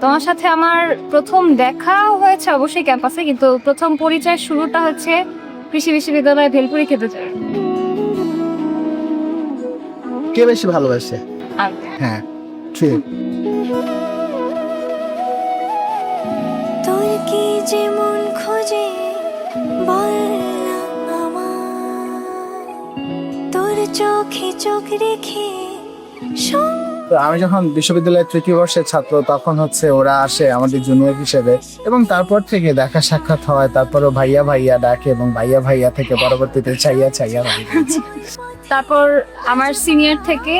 তোমার সাথে আমার প্রথম দেখা হয়েছে অবশ্যই ক্যাম্পাসে, কিন্তু প্রথম পরিচয় শুরুটা হচ্ছে কৃষি বিশ্ববিদ্যালয়ে ভেলপুরি খেতে যাই। কে বেশি ভালোবাসে? হ্যাঁ ঠিক। তোর কি যেমন খোঁজে বল না আমার, তোর চোখে চোখ রেখে তো আমি যখন বিশ্ববিদ্যালয়ের তৃতীয় বর্ষের ছাত্র, তখন হচ্ছে ওরা আসে আমাদের জুনিয়র হিসেবে, এবং তারপর থেকে দেখা সাক্ষাৎ হয়, তারপরও ভাইয়া ভাইয়া ডাকে, এবং ভাইয়া ভাইয়া থেকে পরবর্তীতে চাইয়া চাইয়া ভাইয়া। তারপর আমার সিনিয়র থেকে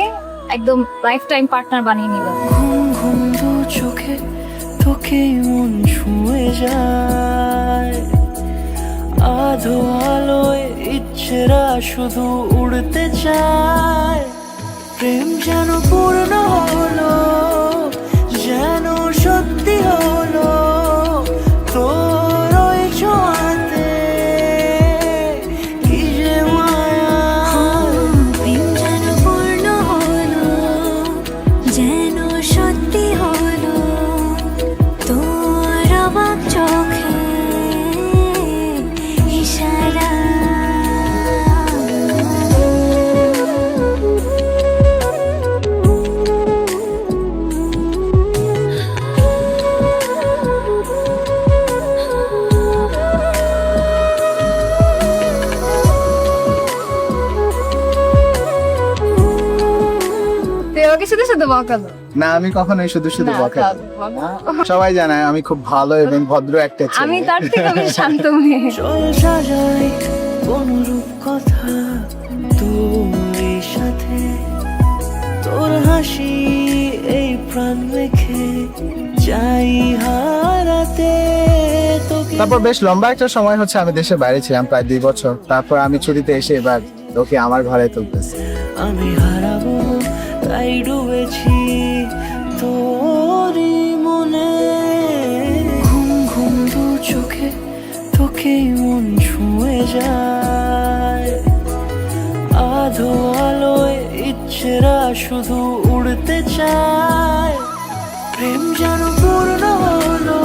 একদম লাইফ টাইম পার্টনার বানিয়ে নিল। ঘুম ঘুম দু চোখে তোকে মন ছুঁয়ে যায়, আধো আলোয় ইচ্ছেরা শুধু উড়তে চায়, প্রেম যেন পূর্ণ হলো, যেন সত্যি হলো তোর ওই ছোঁয়াতে, কি যে মায়া। প্রেম যেন পূর্ণ হলো, যেন সত্যি হলো তোর অবাক চোখে ইশারা। ওকে শুধু শুধু বকালো না, আমি কখনোই শুধু শুধু না, বকা দিই বকা। না। সবাই জানে আমি খুব ভালো এবং ভদ্র একটা আমি ছেলে। তার থেকে বেশি শান্ত মেয়ে। চল সাজাই অনুরূপ কথা তোর সাথে, তোর হাসি এই প্রাণ রেখে চাই হারাতে তোকে। তারপর বেশ লম্বা একটা সময় হচ্ছে আমি দেশের বাইরে ছিলাম, প্রায় 2 বছর। তারপর আমি ছুটিতে এসে এবার ওকে আমার ঘরে তুলতেছি। আমি হারাবো তাই ডুবেছি তোরই মনে, ঘুম ঘুম দু চোখে তোকে মন ছুঁয়ে যায়, আধো আলোয় ইচ্ছেরা শুধু উড়তে চায়, প্রেম যেন পূর্ণ হলো,